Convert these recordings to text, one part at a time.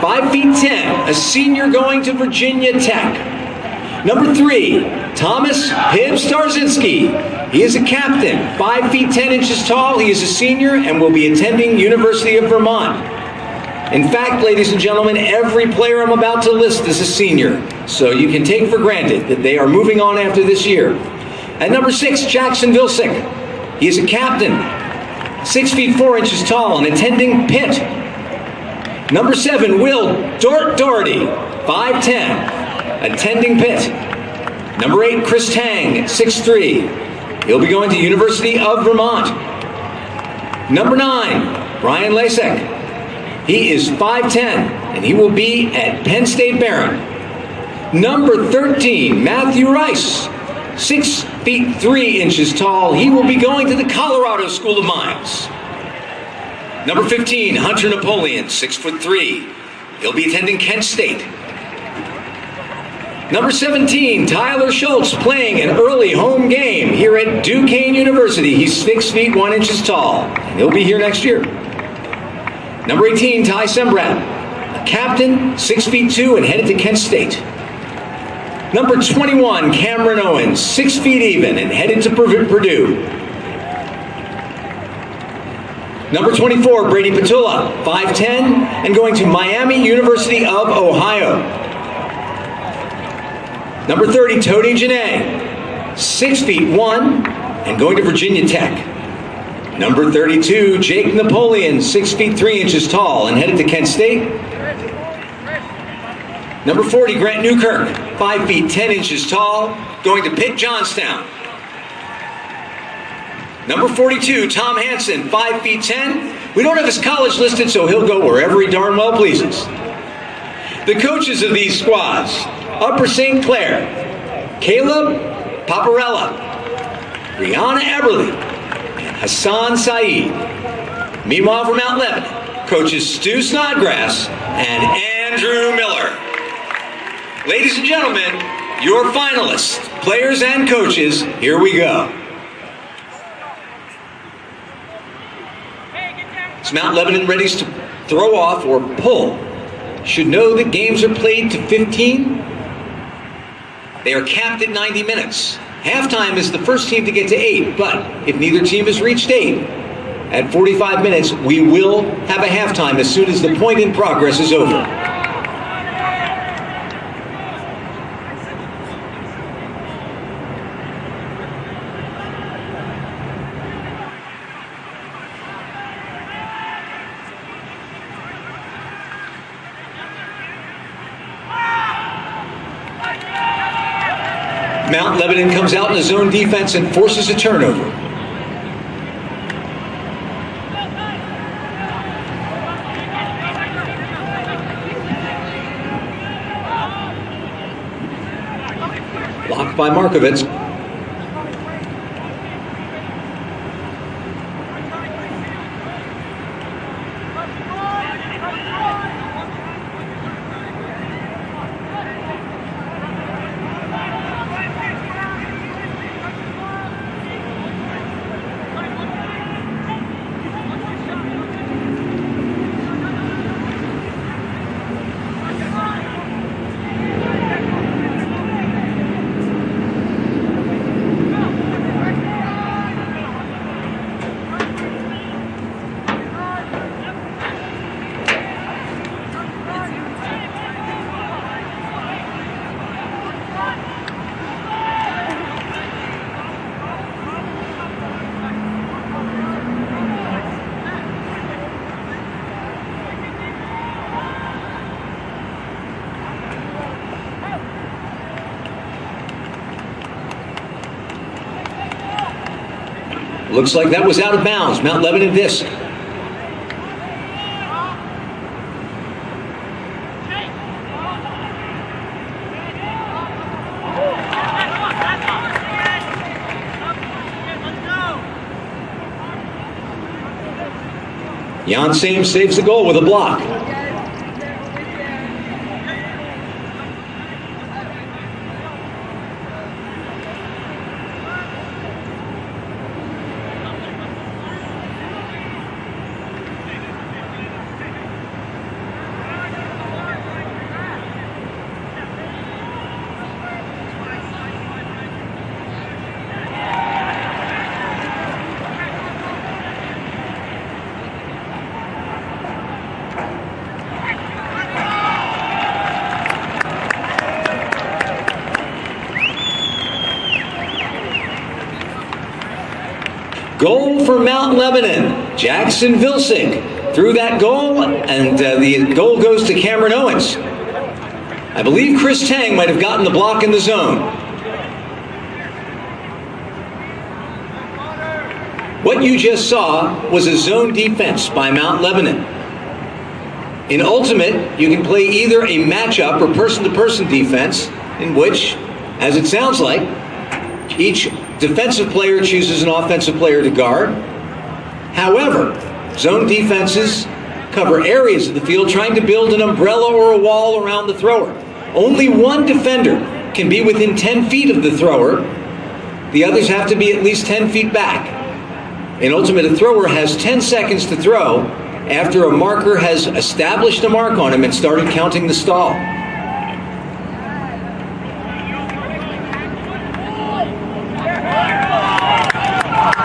5 feet 10, a senior going to Virginia Tech. Number 3, Thomas Hibbs Starzinski. He is a captain, 5 feet 10 inches tall. He is a senior and will be attending University of Vermont. In fact, ladies and gentlemen, every player I'm about to list is a senior, so you can take for granted that they are moving on after this year. At number 6, Jackson Vilsick. He is a captain, 6 feet 4 inches tall and attending Pitt. Number 7, Will Doherty, 5'10", attending Pitt. Number 8, Chris Tang, 6'3". He'll be going to University of Vermont. Number 9, Brian Lasek. He is 5'10", and he will be at Penn State Barron. Number 13, Matthew Rice, 6 feet 3 inches tall. He will be going to the Colorado School of Mines. Number 15, Hunter Napoleon, 6'3". He'll be attending Kent State. Number 17, Tyler Schultz, playing an early home game here at Duquesne University. He's 6 feet 1 inches tall, and he'll be here next year. Number 18, Ty Sembrat, a captain, 6 feet 2 and headed to Kent State. Number 21, Cameron Owens, 6 feet even and headed to Purdue. Number 24, Brady Petula, 5'10", and going to Miami University of Ohio. Number 30, Tony Janae, 6 feet 1 and going to Virginia Tech. Number 32, Jake Napoleon, 6 feet 3 inches tall and headed to Kent State. Number 40, Grant Newkirk, 5 feet 10 inches tall, going to Pitt Johnstown. Number 42, Tom Hansen, 5 feet 10. We don't have his college listed, so he'll go wherever he darn well pleases. The coaches of these squads: Upper St. Clair, Caleb Paparella, Brianna Eberly, and Hassan Saeed. Meanwhile, from Mount Lebanon, coaches Stu Snodgrass and Andrew Miller. Ladies and gentlemen, your finalists, players and coaches, here we go. As Mount Lebanon readies to throw off or pull, should know that games are played to 15. They are capped at 90 minutes. Halftime is the first team to get to 8, but if neither team has reached 8, at 45 minutes, we will have a halftime as soon as the point in progress is over. Mount Lebanon comes out in a zone defense and forces a turnover. Blocked by Markovitz. Looks like that was out of bounds. Mount Lebanon disc. Jan Sames saves the goal with a block. Goal for Mount Lebanon. Jackson Vilsick threw that goal, and the goal goes to Cameron Owens. I believe Chris Tang might have gotten the block in the zone. What you just saw was a zone defense by Mount Lebanon. In Ultimate, you can play either a matchup or person-to-person defense, in which, as it sounds like, each defensive player chooses an offensive player to guard. However, zone defenses cover areas of the field trying to build an umbrella or a wall around the thrower. Only one defender can be within 10 feet of the thrower. The others have to be at least 10 feet back. In Ultimate, a thrower has 10 seconds to throw after a marker has established a mark on him and started counting the stall.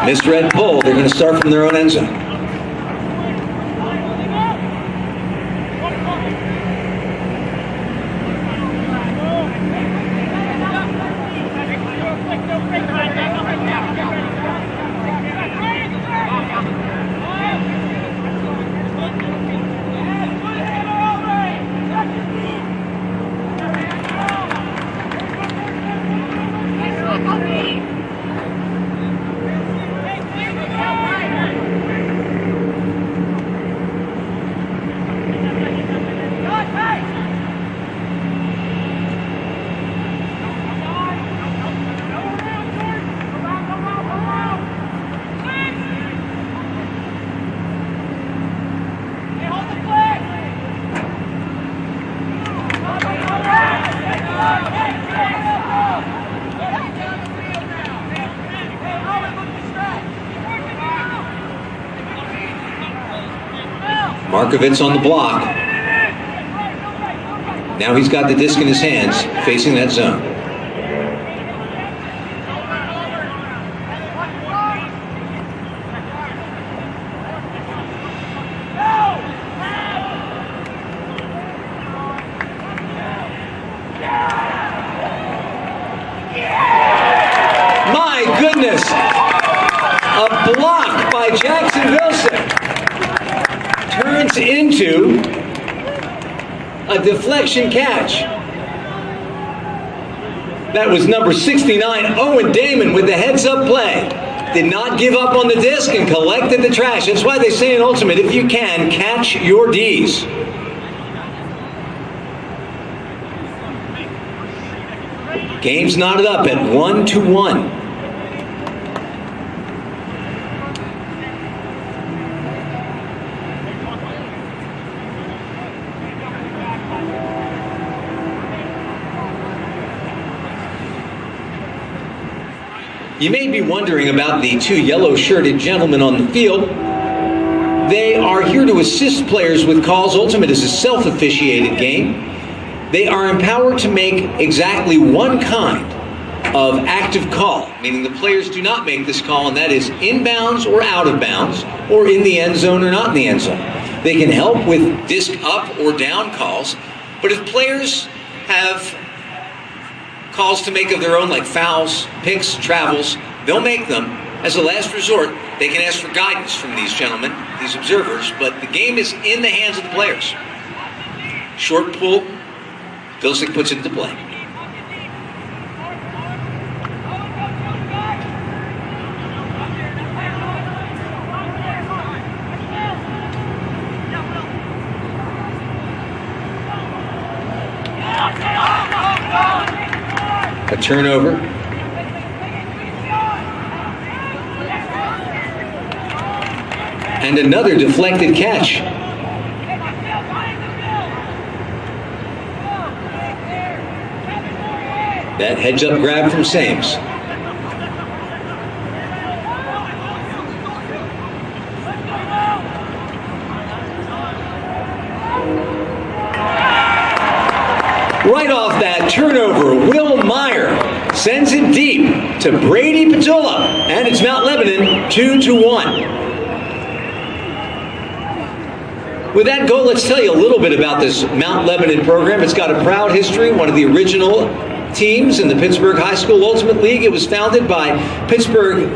Misread pull. They're going to start from their own end zone. Markovitz on the block. Now he's got the disc in his hands, facing that zone. My goodness! A block by Jackson Vilsick turns into a deflection catch. That was number 69, Owen Damon, with the heads-up play. Did not give up on the disc and collected the trash. That's why they say in Ultimate, if you can, catch your Ds. Game's knotted up at 1-1. You may be wondering about the two yellow-shirted gentlemen on the field. They are here to assist players with calls. Ultimate is a self-officiated game. They are empowered to make exactly one kind of active call, meaning the players do not make this call, and that is inbounds or out of bounds, or in the end zone or not in the end zone. They can help with disc up or down calls, but if players have calls to make of their own, like fouls, picks, travels, they'll make them. As a last resort, they can ask for guidance from these gentlemen, these observers, but the game is in the hands of the players. Short pull, Vilsick puts it into play. A turnover. And another deflected catch. That heads-up grab from Sames. Right off that turnover, Will Meyer sends it deep to Brady Petula, and it's Mount Lebanon 2-1. With that goal, let's tell you a little bit about this Mount Lebanon program. It's got a proud history, one of the original teams in the Pittsburgh High School Ultimate League. It was founded by Pittsburgh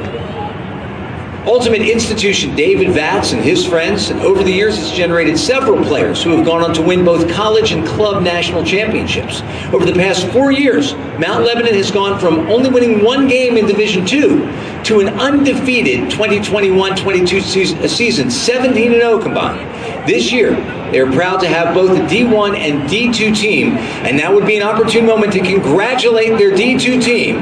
Ultimate institution David Vatz and his friends, and over the years it's generated several players who have gone on to win both college and club national championships. Over the past 4 years, Mount Lebanon has gone from only winning 1 game in Division II to an undefeated 2021-22 season, 17-0 combined. This year, they are proud to have both a D1 and D2 team, and that would be an opportune moment to congratulate their D2 team,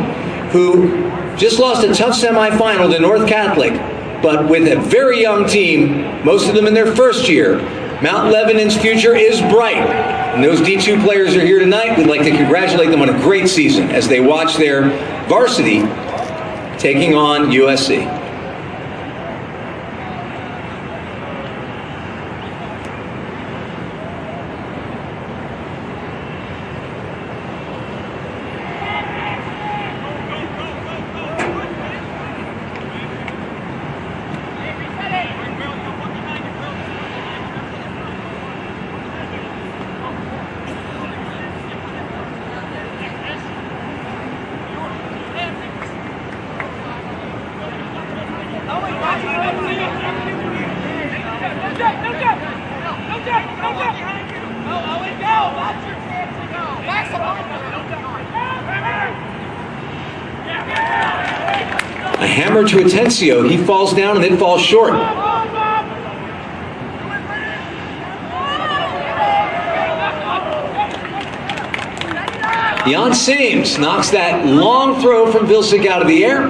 who just lost a tough semifinal to North Catholic, but with a very young team, most of them in their first year. Mount Lebanon's future is bright, and those D2 players are here tonight. We'd like to congratulate them on a great season as they watch their varsity taking on USC. A hammer to Atencio. He falls down and then falls short. Jan Sames knocks that long throw from Vilcek out of the air.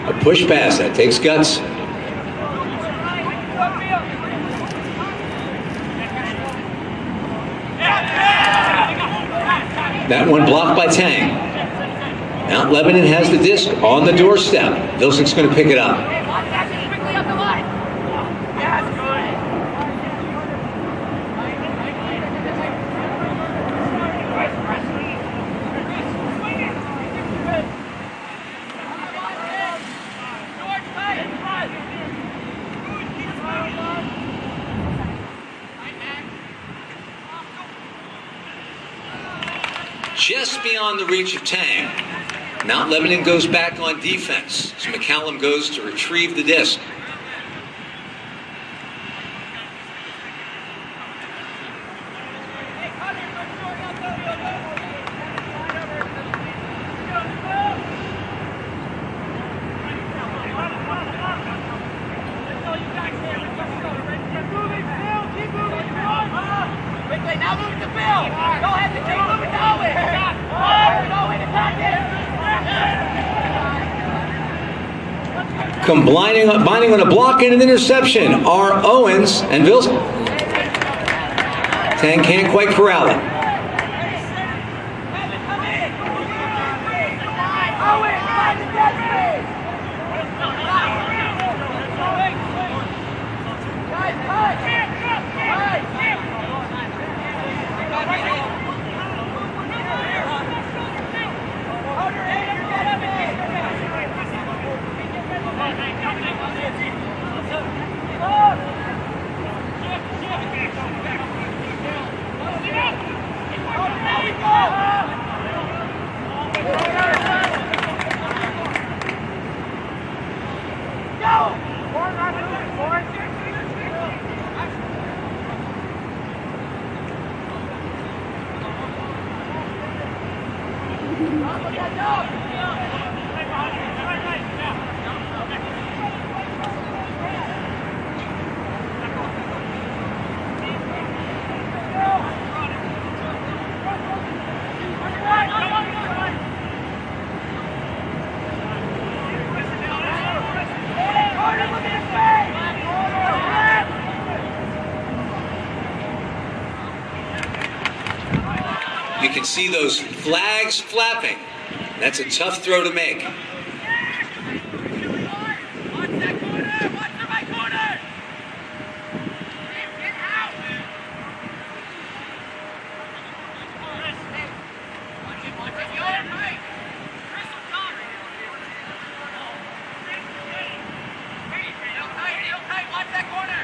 A push pass, that takes guts. That one blocked by Tang. Mount Lebanon has the disc on the doorstep. Vilcek's going to pick it up. Just beyond the reach of Tang. Mount Lebanon goes back on defense as McCallum goes to retrieve the disc. Now move to Phil. Go ahead and keep moving nowhere. Combining on a block and an interception are Owens and Vilcek. Tang can't quite corral it. can see those flags flapping. That's a tough throw to make. Watch that corner! Watch the right corner! Get out! Watch it, you're right! Crystal Connor! Heel tight, watch that corner!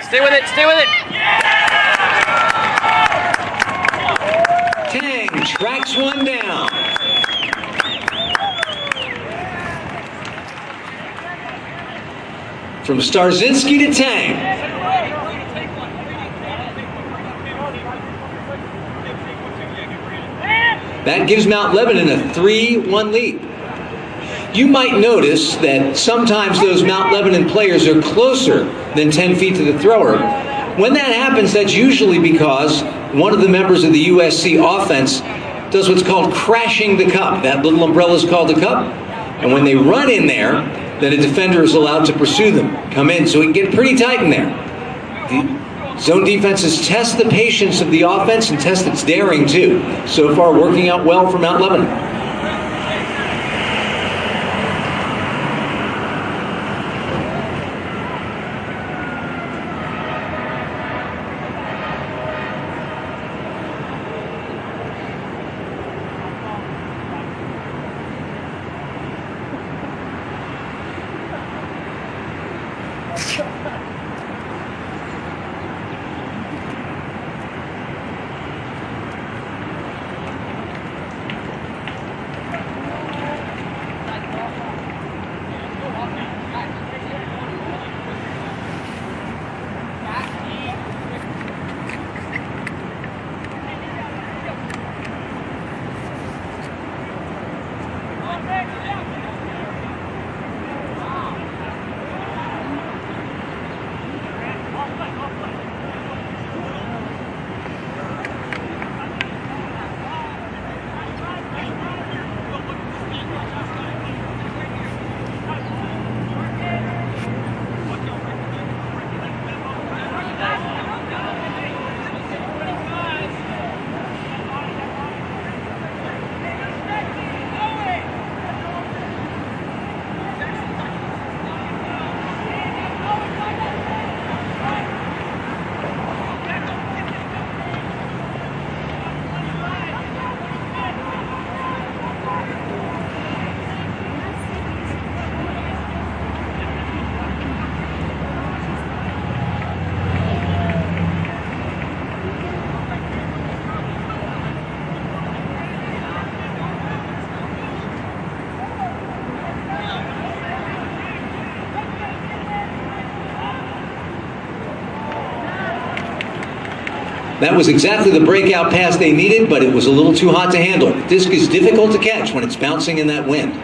Stay with it, stay with it! Tang tracks one down. From Starzinski to Tang. That gives Mount Lebanon a 3-1 lead. You might notice that sometimes those Mount Lebanon players are closer than 10 feet to the thrower. When that happens, that's usually because one of the members of the USC offense does what's called crashing the cup. That little umbrella is called the cup. And when they run in there, then a defender is allowed to pursue them, come in, so it can get pretty tight in there. The zone defenses test the patience of the offense and test its daring too. So far, working out well for Mount Lebanon. That was exactly the breakout pass they needed, but it was a little too hot to handle. Disc is difficult to catch when it's bouncing in that wind.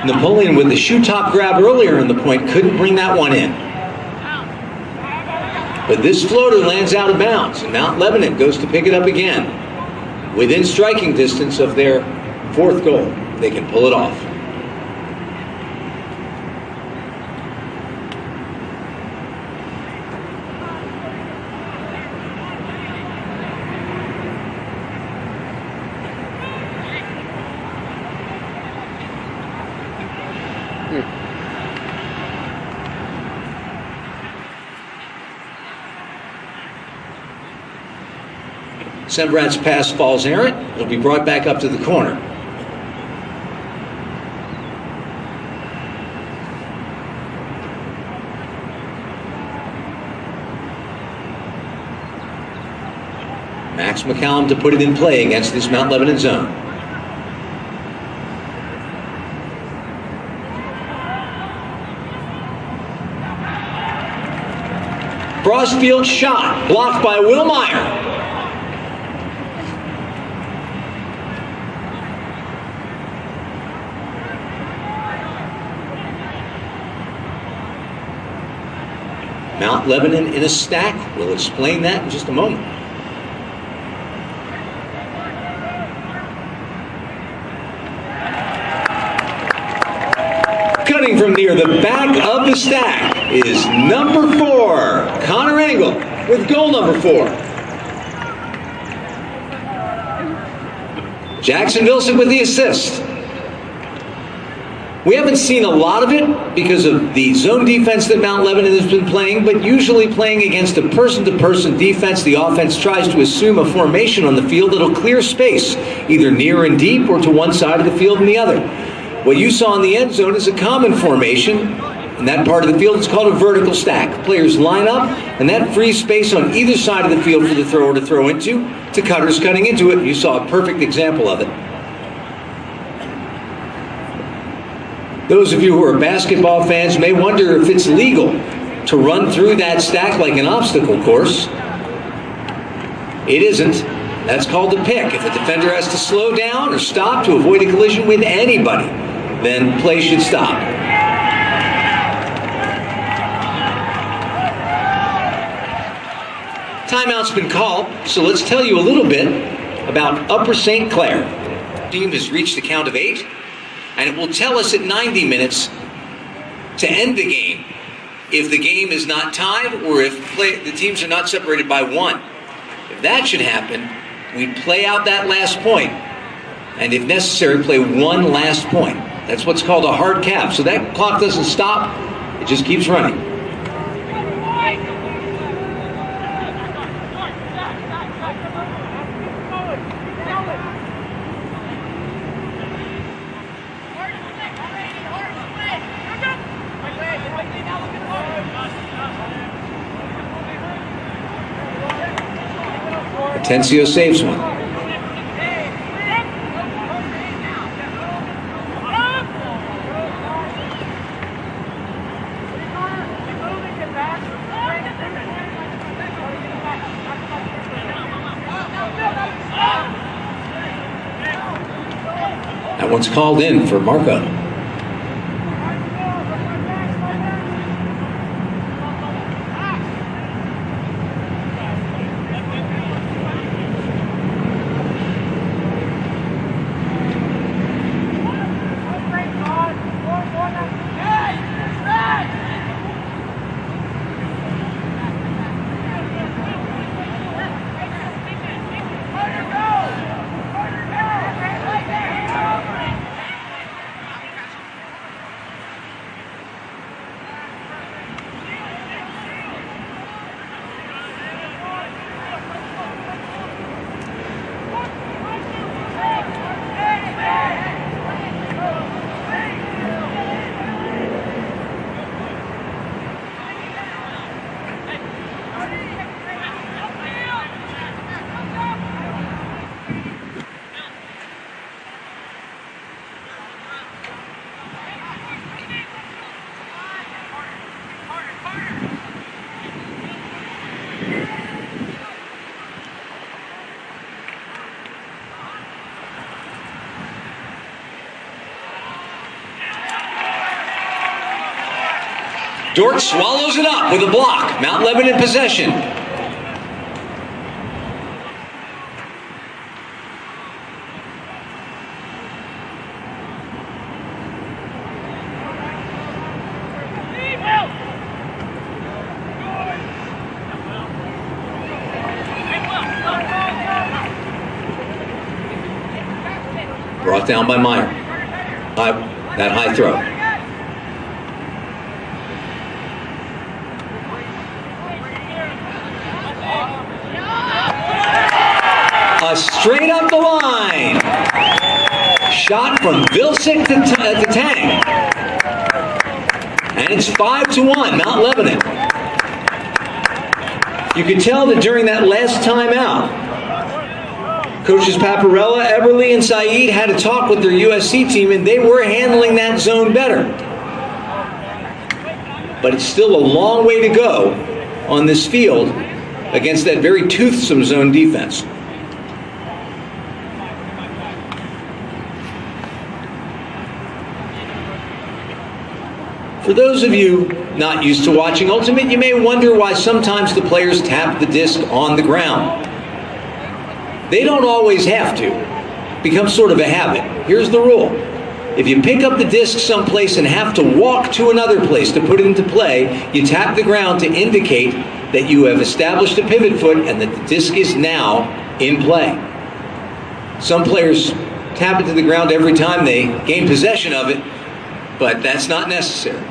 Napoleon with the shoe top grab earlier in the point couldn't bring that one in. But this floater lands out of bounds, and Mount Lebanon goes to pick it up again. Within striking distance of their fourth goal, they can pull it off. Sembrat's pass falls errant. It'll be brought back up to the corner. Max McCallum to put it in play against this Mount Lebanon zone. cross-field shot, blocked by Will Meyer. Mount Lebanon in a stack. We'll explain that in just a moment. Cutting from near the back of the stack is number 4, Connor Angle, with goal number 4. Jackson Vilsack with the assist. We haven't seen a lot of it because of the zone defense that Mount Lebanon has been playing, but usually playing against a person-to-person defense, the offense tries to assume a formation on the field that'll clear space, either near and deep or to one side of the field and the other. What you saw in the end zone is a common formation. In that part of the field, it's called a vertical stack. Players line up, and that frees space on either side of the field for the thrower to throw into, to cutters cutting into it. You saw a perfect example of it. Those of you who are basketball fans may wonder if it's legal to run through that stack like an obstacle course. It isn't. That's called a pick. If a defender has to slow down or stop to avoid a collision with anybody, then play should stop. Timeout's been called, so let's tell you a little bit about Upper St. Clair. The team has reached the count of 8. And it will tell us at 90 minutes to end the game if the game is not tied or if the teams are not separated by 1. If that should happen, we'd play out that last point, and if necessary, play one last point. That's what's called a hard cap. So that clock doesn't stop, it just keeps running. Atencio saves one. That one's called in for Marco. Dort swallows it up with a block. Mount Lebanon possession. Brought down by Meyer. That high throw. Straight up the line. Shot from Vilsack to Tang. And it's 5-1, Mount Lebanon. You could tell that during that last timeout, coaches Paparella, Eberle, and Saeed had a talk with their USC team, and they were handling that zone better. But it's still a long way to go on this field against that very toothsome zone defense. For those of you not used to watching Ultimate, you may wonder why sometimes the players tap the disc on the ground. They don't always have to. It becomes sort of a habit. Here's the rule. If you pick up the disc someplace and have to walk to another place to put it into play, you tap the ground to indicate that you have established a pivot foot and that the disc is now in play. Some players tap it to the ground every time they gain possession of it, but that's not necessary.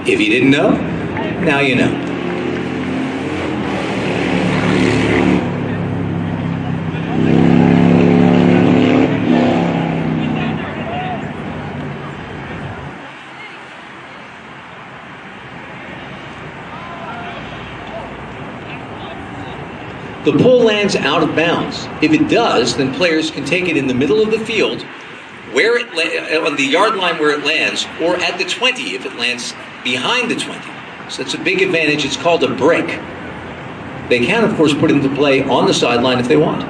If you didn't know, now you know. The pull lands out of bounds. If it does, then players can take it in the middle of the field, where it on the yard line where it lands, or at the 20 if it lands behind the 20. So that's a big advantage. It's called a break. They can, of course, put it into play on the sideline if they want.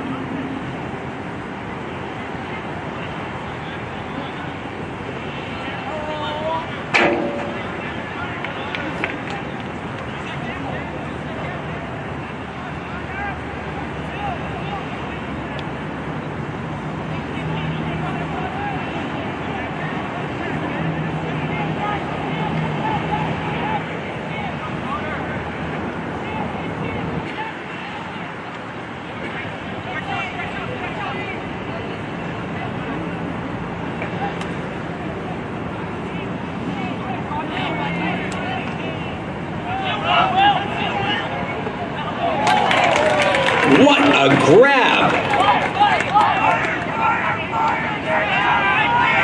What a grab!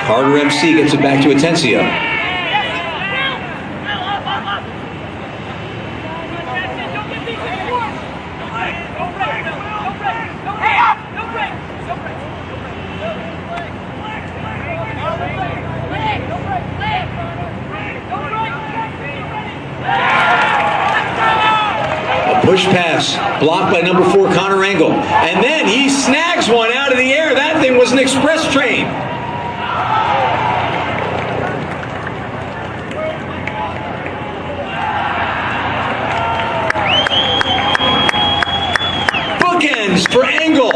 Carter MC gets it back to Atencio. Push pass, blocked by number 4, Connor Engel. And then he snags one out of the air. That thing was an express train. Bookends for Engel.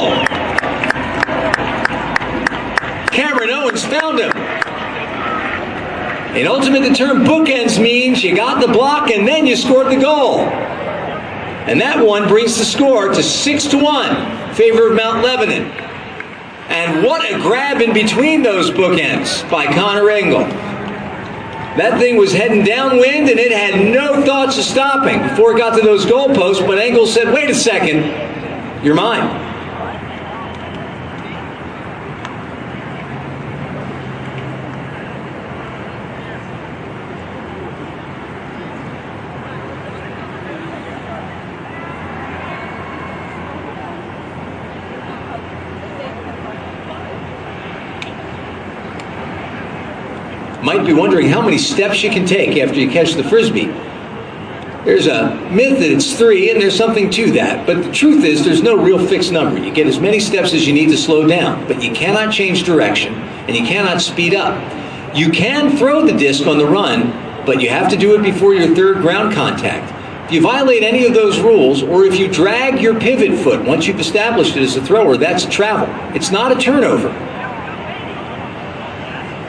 Cameron Owens found him. In Ultimate, the term bookends means you got the block and then you scored the goal. And that one brings the score to 6-1 in favor of Mount Lebanon. And what a grab in between those bookends by Connor Engel. That thing was heading downwind and it had no thoughts of stopping before it got to those goalposts, but Engel said, wait a second, you're mine. Might be wondering how many steps you can take after you catch the Frisbee. There's a myth that it's 3, and there's something to that. But the truth is, there's no real fixed number. You get as many steps as you need to slow down, but you cannot change direction, and you cannot speed up. You can throw the disc on the run, but you have to do it before your third ground contact. If you violate any of those rules, or if you drag your pivot foot once you've established it as a thrower, that's travel. It's not a turnover.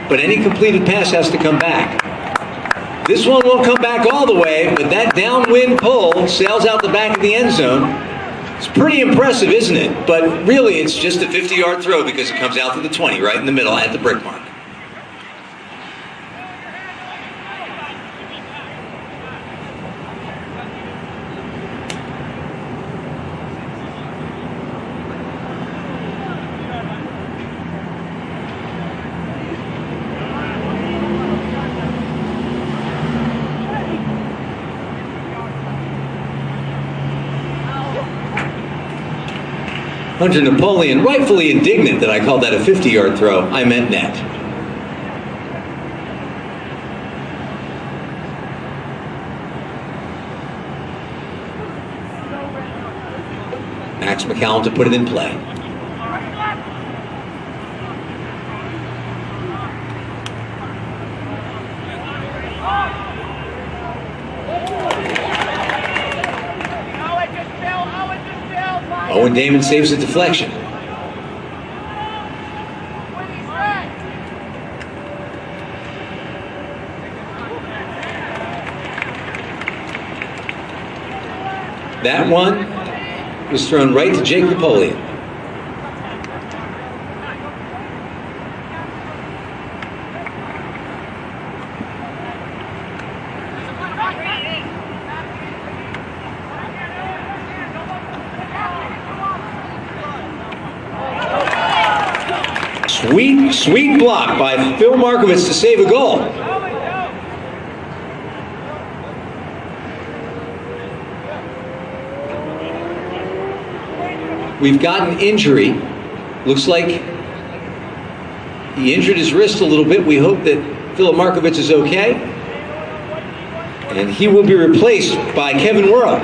But any completed pass has to come back. This one won't come back all the way, but that downwind pull sails out the back of the end zone. It's pretty impressive, isn't it? But really, it's just a 50-yard throw because it comes out to the 20, right in the middle at the brick mark. Hunter Napoleon, rightfully indignant that I called that a 50-yard throw. I meant net. Max McCallum to put it in play. Owen Damon saves the deflection. That one was thrown right to Jake Napoleon. Sweet block by Phil Markovitz to save a goal. We've got an injury. Looks like he injured his wrist a little bit. We hope that Philip Markovitz is okay. And he will be replaced by Kevin Worrell.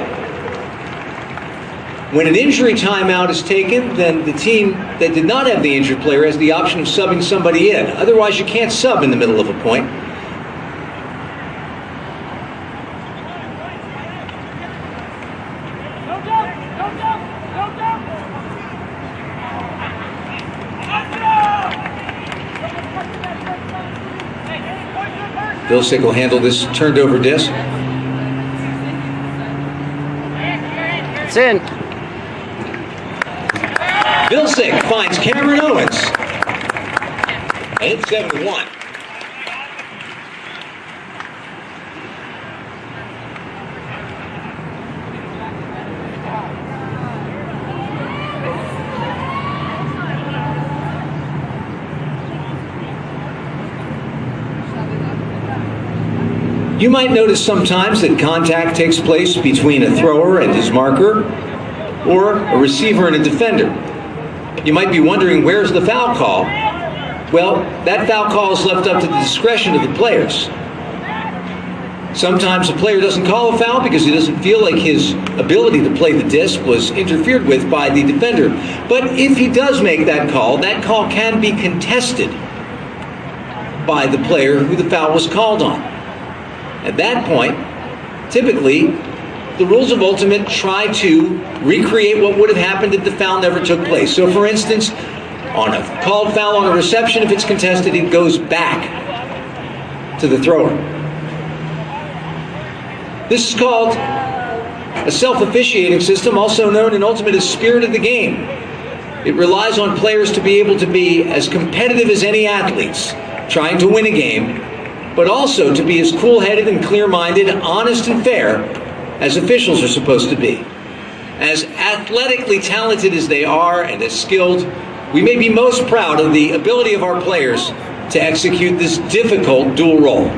When an injury timeout is taken, then the team that did not have the injured player has the option of subbing somebody in. Otherwise, you can't sub in the middle of a point. Vilcek will handle this turned over disc. It's in. Vilcek finds Cameron Owens. And it's 7-1. You might notice sometimes that contact takes place between a thrower and his marker, or a receiver and a defender. You might be wondering, where's the foul call? Well, that foul call is left up to the discretion of the players. Sometimes a player doesn't call a foul because he doesn't feel like his ability to play the disc was interfered with by the defender. But if he does make that call can be contested by the player who the foul was called on. At that point, typically, the rules of Ultimate try to recreate what would have happened if the foul never took place. So for instance, on a called foul on a reception, if it's contested, it goes back to the thrower. This is called a self-officiating system, also known in Ultimate as spirit of the game. It relies on players to be able to be as competitive as any athletes, trying to win a game, but also to be as cool-headed and clear-minded, honest and fair as officials are supposed to be. As athletically talented as they are and as skilled, we may be most proud of the ability of our players to execute this difficult dual role.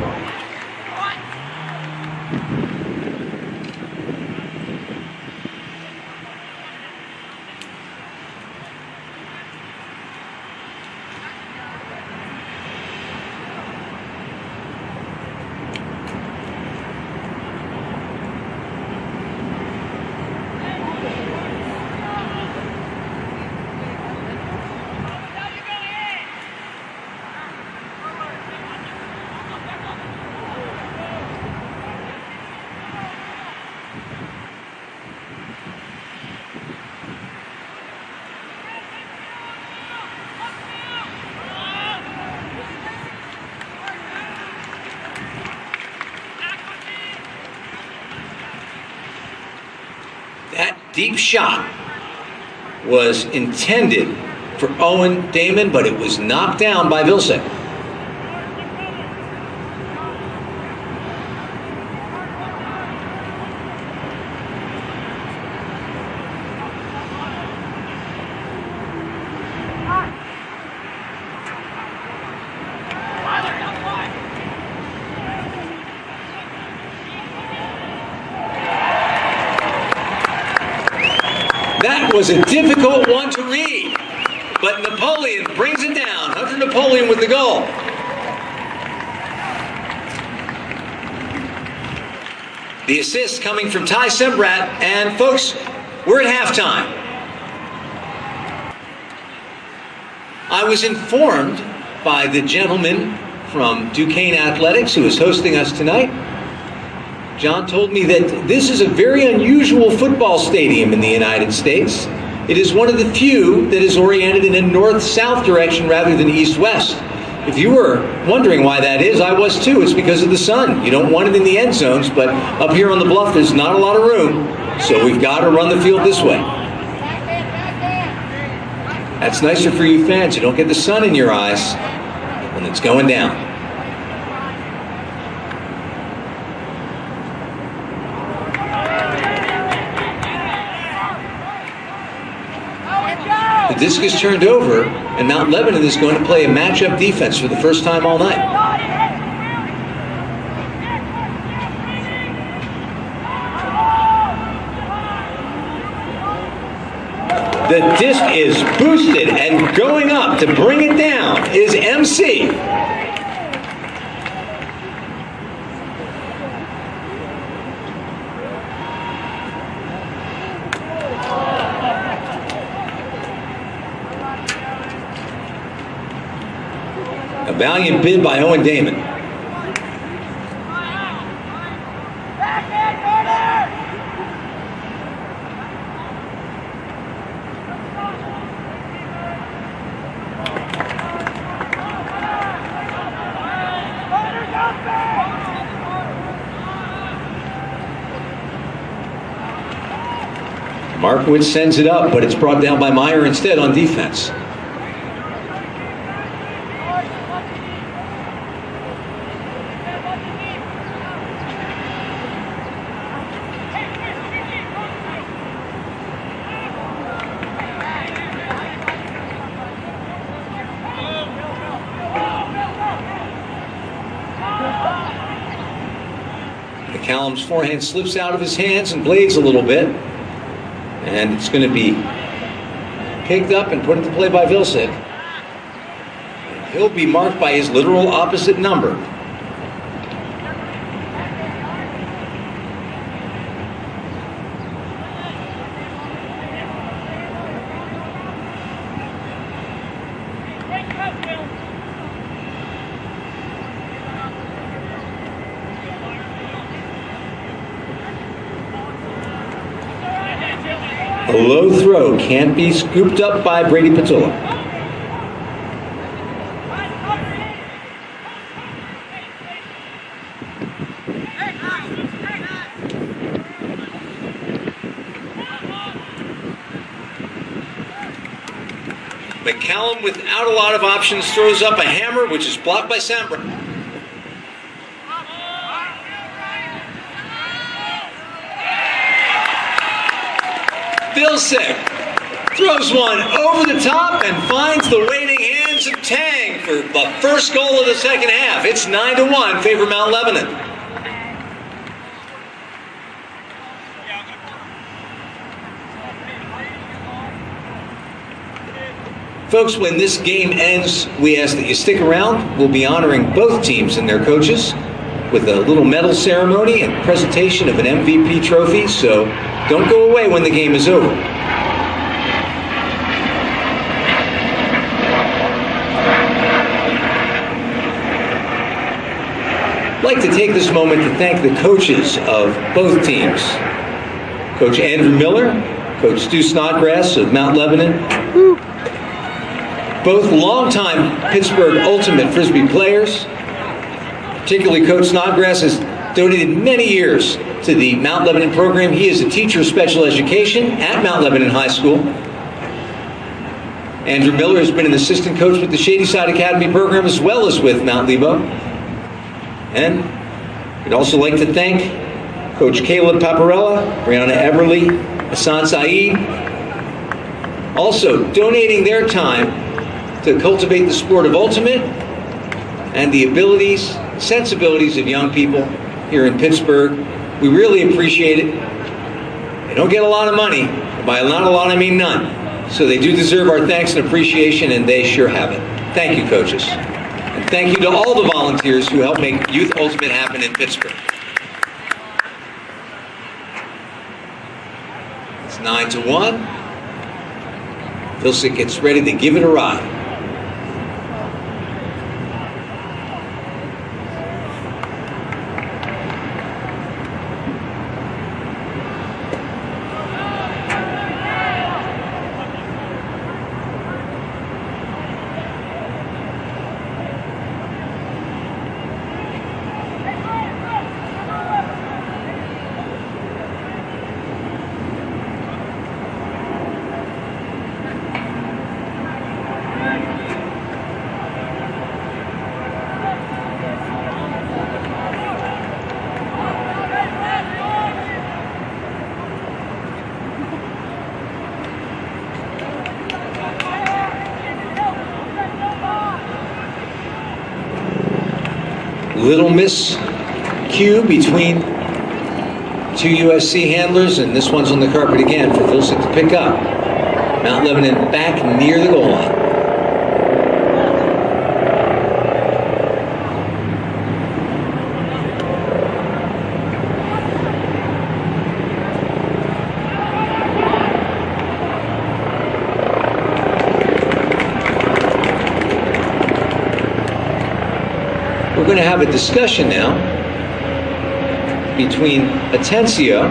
That deep shot was intended for Owen Damon, but it was knocked down by Vilcek. That was a difficult one to read, but Napoleon brings it down. Hunter Napoleon with the goal. The assist coming from Ty Sembrat, and folks, we're at halftime. I was informed by the gentleman from Duquesne Athletics who is hosting us tonight. John told me that this is a very unusual football stadium in the United States. It is one of the few that is oriented in a north-south direction rather than east-west. If you were wondering why that is, I was too. It's because of the sun. You don't want it in the end zones, but up here on the bluff, there's not a lot of room, so we've got to run the field this way. That's nicer for you fans. You don't get the sun in your eyes when it's going down. The disc is turned over, and Mount Lebanon is going to play a matchup defense for the first time all night. The disc is boosted, and going up to bring it down is MC. A valiant bid by Owen Damon. Markowitz sends it up, but it's brought down by Meyer instead on defense. McCallum's forehand slips out of his hands and blades a little bit. And it's going to be picked up and put into play by Vilcek. He'll be marked by his literal opposite number. A low throw can't be scooped up by Brady Patula. McCallum, without a lot of options, throws up a hammer, which is blocked by Sambra. Vilcek throws one over the top and finds the waiting hands of Tang for the first goal of the second half. It's 9-1, favor Mount Lebanon. Folks, when this game ends, we ask that you stick around. We'll be honoring both teams and their coaches with a little medal ceremony and presentation of an MVP trophy, so don't go away when the game is over. I'd like to take this moment to thank the coaches of both teams. Coach Andrew Miller, Coach Stu Snodgrass of Mount Lebanon. Both longtime Pittsburgh Ultimate Frisbee players. Particularly Coach Snodgrass has donated many years to the Mount Lebanon program. He is a teacher of special education at Mount Lebanon High School. Andrew Miller has been an assistant coach with the Shadyside Academy program as well as with Mount Lebo. And we'd also like to thank Coach Caleb Paparella, Brianna Everly, Hassan Saeed, also donating their time to cultivate the sport of ultimate and the abilities, sensibilities of young people here in Pittsburgh. We really appreciate it. They don't get a lot of money. By not a lot, I mean none. So they do deserve our thanks and appreciation, and they sure have it. Thank you, coaches. And thank you to all the volunteers who help make Youth Ultimate happen in Pittsburgh. It's 9-1. Vilcek gets ready to give it a ride. Little miscue between two USC handlers, and this one's on the carpet again for Vilsic to pick up. Mount Lebanon back near the goal line. We're going to have a discussion now between Atencio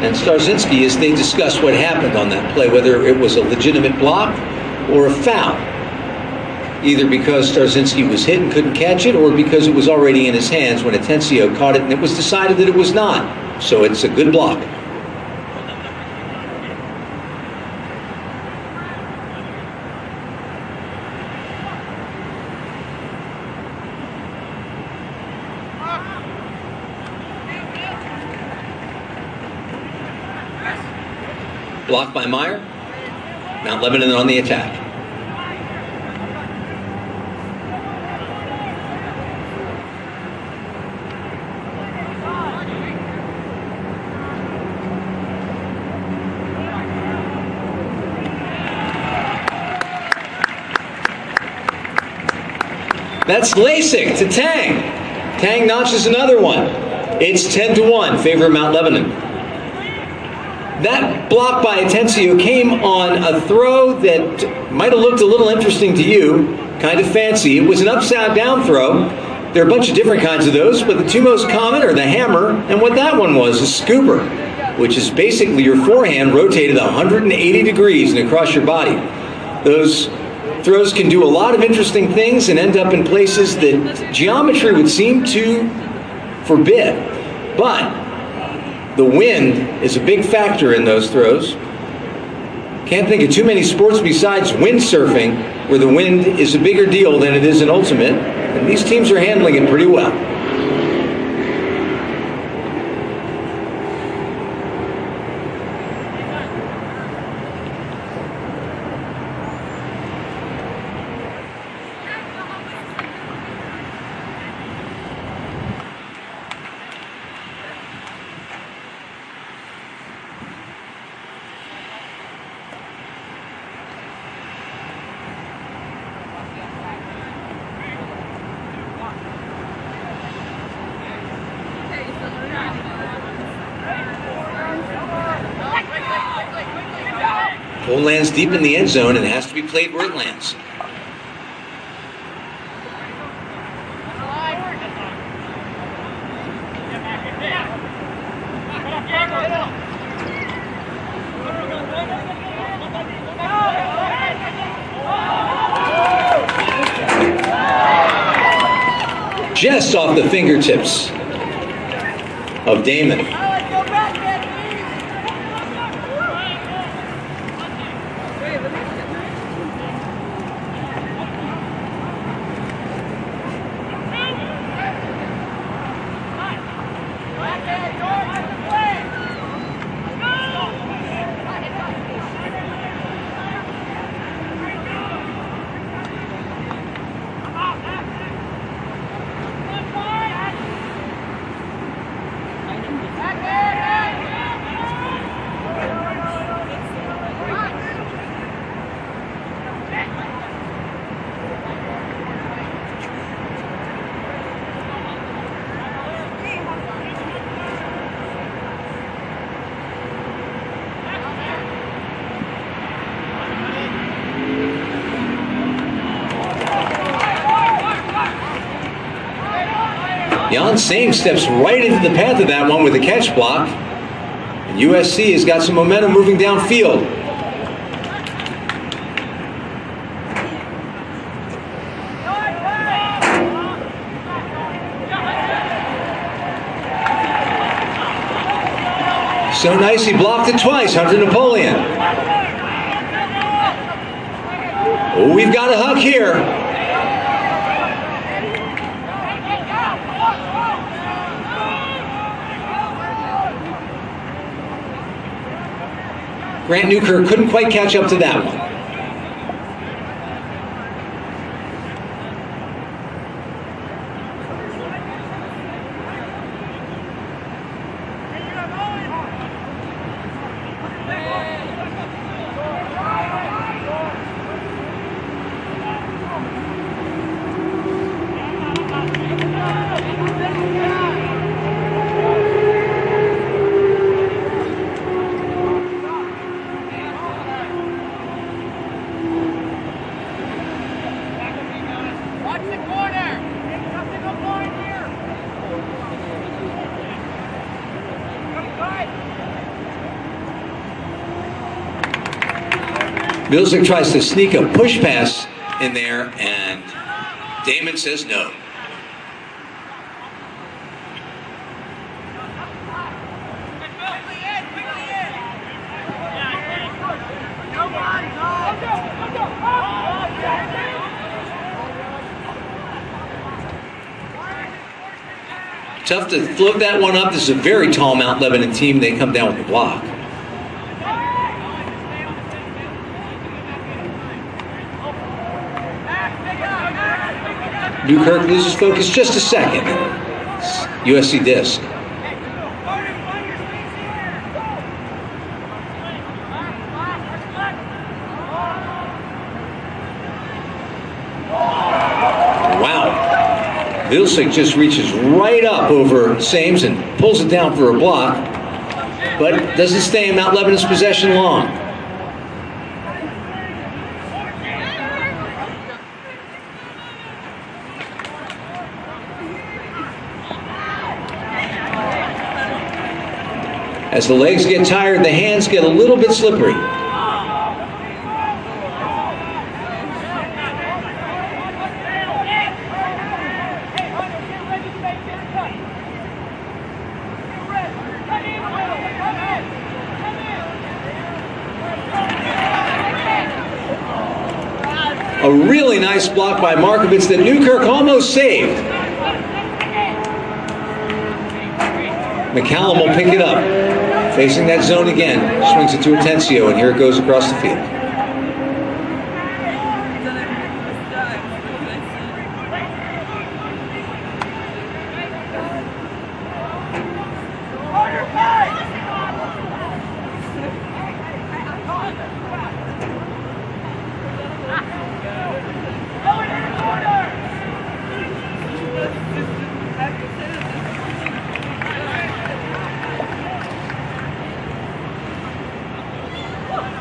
and Starzinski as they discuss what happened on that play, whether it was a legitimate block or a foul, either because Starzinski was hit and couldn't catch it, or because it was already in his hands when Atencio caught it and it was decided that it was not. So it's a good block. Blocked by Meyer. Mount Lebanon on the attack. That's Lasik to Tang. Tang notches another one. It's 10-1, favor of Mount Lebanon. That block by Atencio came on a throw that might have looked a little interesting to you, kind of fancy. It was an upside down throw. There are a bunch of different kinds of those, but the two most common are the hammer, and what that one was, a scooper, which is basically your forehand rotated 180 degrees and across your body. Those throws can do a lot of interesting things and end up in places that geometry would seem to forbid. But the wind is a big factor in those throws. Can't think of too many sports besides windsurfing where the wind is a bigger deal than it is in ultimate, and these teams are handling it pretty well. Ball lands deep in the end zone and it has to be played where it lands. Just off the fingertips of Damon. Jan Same steps right into the path of that one with a catch block. And USC has got some momentum moving downfield. So nice, he blocked it twice, Hunter Napoleon. Oh, we've got a huck here. Grant Newkirk couldn't quite catch up to that one. Watch the corner. Nothing up line here. Vilsic tries to sneak a push pass in there, and Damon says no. Tough to float that one up. This is a very tall Mount Lebanon team. They come down with the block. Newkirk loses focus just a second. USC disc. Wow. Vilsic just reaches right up over Sames and pulls it down for a block, but doesn't stay in Mount Lebanon's possession long. As the legs get tired, the hands get a little bit slippery. A really nice block by Markovitz that Newkirk almost saved. McCallum will pick it up. Facing that zone again. Swings it to Atencio, and here it goes across the field.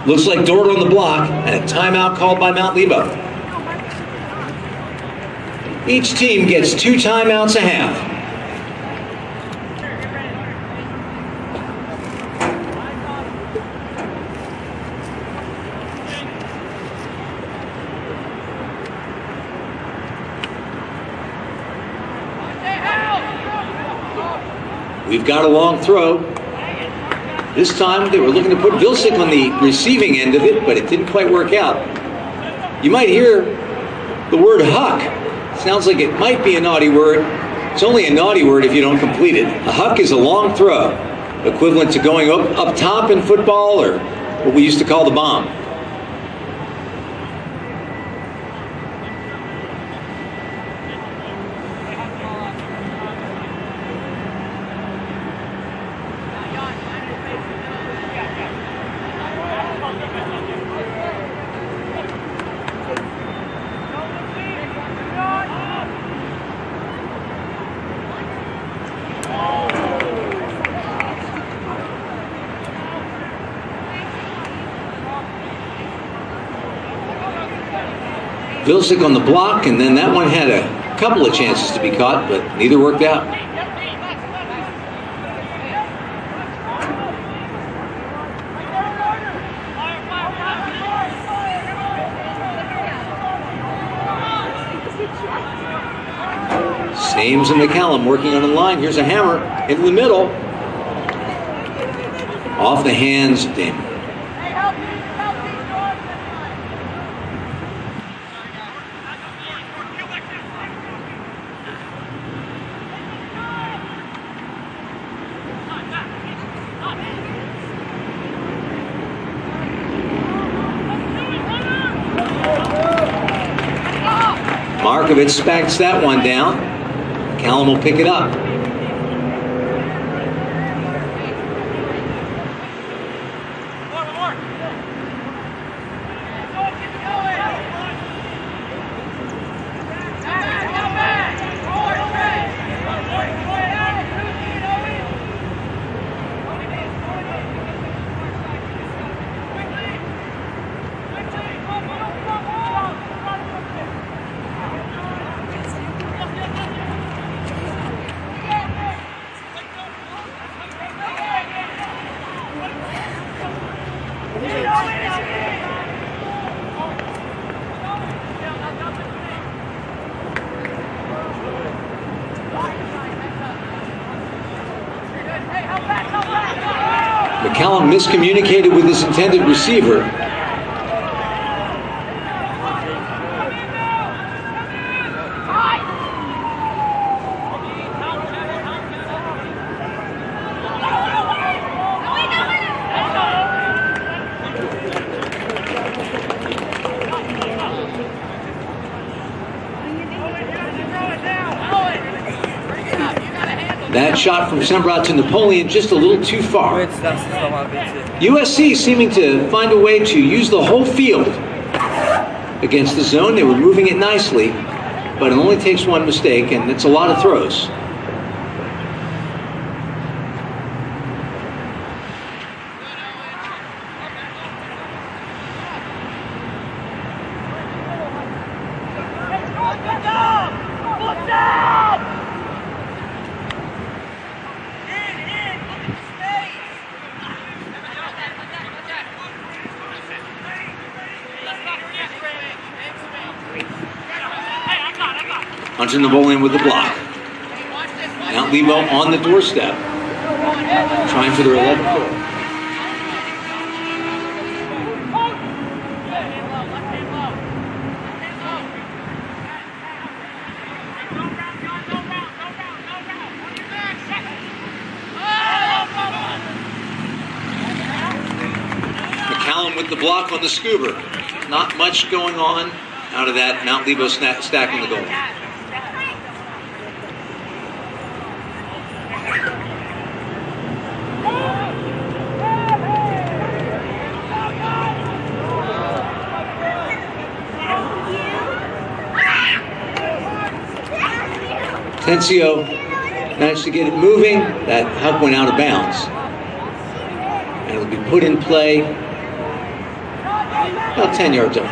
Looks like Dort on the block, and a timeout called by Mount Lebo. Each team gets 2 timeouts a half. We've got a long throw. This time they were looking to put Vilsic on the receiving end of it, but it didn't quite work out. You might hear the word huck. Sounds like it might be a naughty word. It's only a naughty word if you don't complete it. A huck is a long throw, equivalent to going up top in football, or what we used to call the bomb. Vilsic on the block, and then that one had a couple of chances to be caught, but neither worked out. Sames and McCallum working on the line. Here's a hammer into the middle. Off the hands of Damon. Markovitz spacks that one down. Callum will pick it up. McCallum miscommunicated with his intended receiver. That shot from Sembrat to Napoleon just a little too far. USC seeming to find a way to use the whole field against the zone. They were moving it nicely, but it only takes one mistake, and it's a lot of throws. Hunter Napoleon with the block. Now Lebo on the doorstep, trying for their 11th goal. McCallum with the block on the scuba. Not much going on out of that. Mount Lebo stacking the goal. Tencio managed to get it moving. That puck went out of bounds. And it'll be put in play about 10 yards up.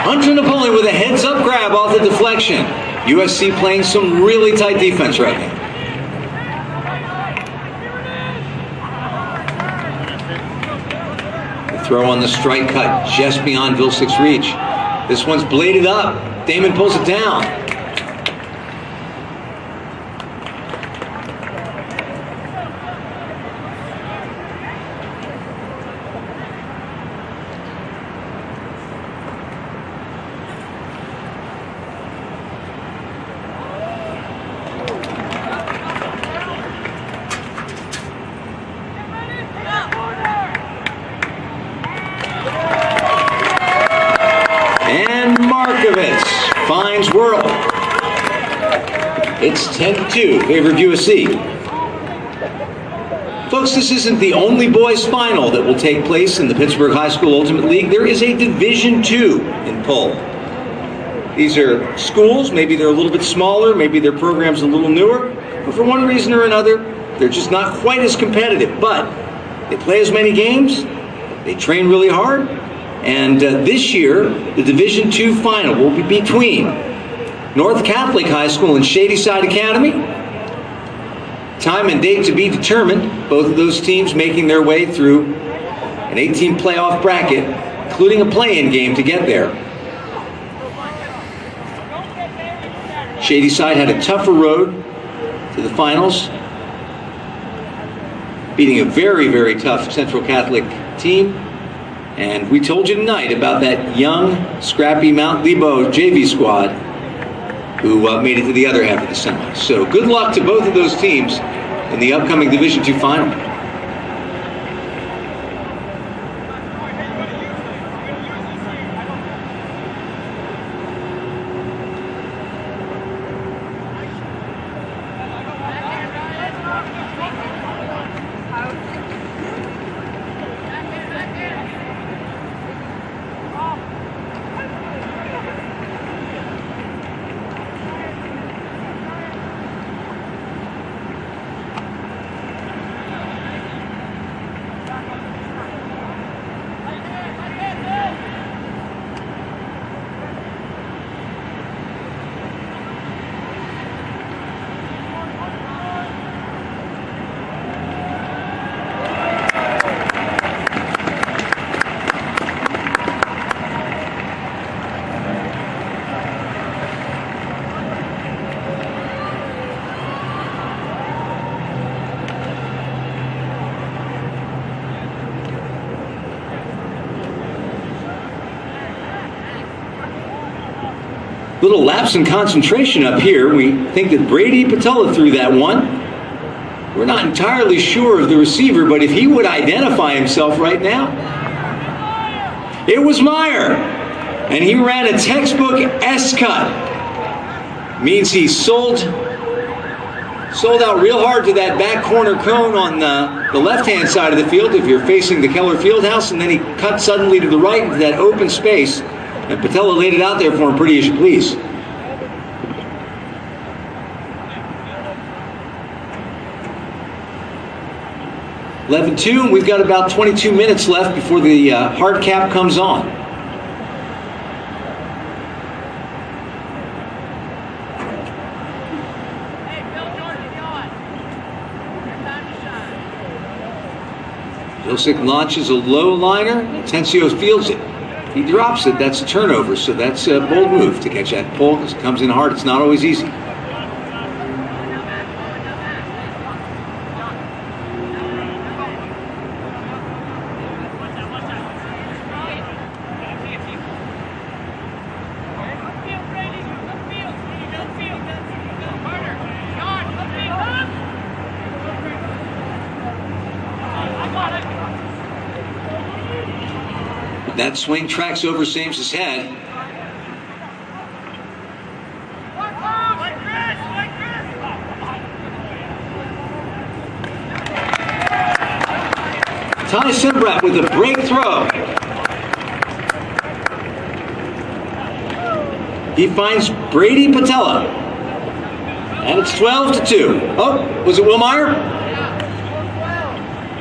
Hunter Napoleon with a heads-up grab off the deflection. USC playing some really tight defense right now. The throw on the strike cut just beyond Vilcek's reach. This one's bladed up. Damon pulls it down. Finds World. It's 10-2, favor of USC. Folks, this isn't the only boys final that will take place in the Pittsburgh High School Ultimate League. There is a Division II in PHUL. These are schools, maybe they're a little bit smaller, maybe their program's a little newer, but for one reason or another, they're just not quite as competitive. But they play as many games, they train really hard, and this year, the Division II final will be between North Catholic High School and Shadyside Academy. Time and date to be determined. Both of those teams making their way through an 18 playoff bracket, including a play-in game to get there. Shadyside had a tougher road to the finals, beating a very, very tough Central Catholic team. And we told you tonight about that young, scrappy Mount Lebo JV squad who made it to the other half of the semi. So good luck to both of those teams in the upcoming Division II final. Little lapse in concentration up here. We think that Brady Patella threw that one. We're not entirely sure of the receiver, but if he would identify himself right now. It was Meyer, and he ran a textbook S-cut. Means he sold out real hard to that back corner cone on the left-hand side of the field if you're facing the Keller Fieldhouse, and then he cut suddenly to the right into that open space, and Patella laid it out there for him pretty as you please. (11-2), and we've got about 22 minutes left before the hard cap comes on. Hey, Bill Jordan, going. Your time to shine. Josic launches a low liner. Tencio fields it. He drops it. That's a turnover, so that's a bold move to catch that pull. It comes in hard. It's not always easy. That swing tracks over Sam's head. Ty Sembrat with a break throw. He finds Brady Patella. And it's 12-2. Oh, was it Will Meyer?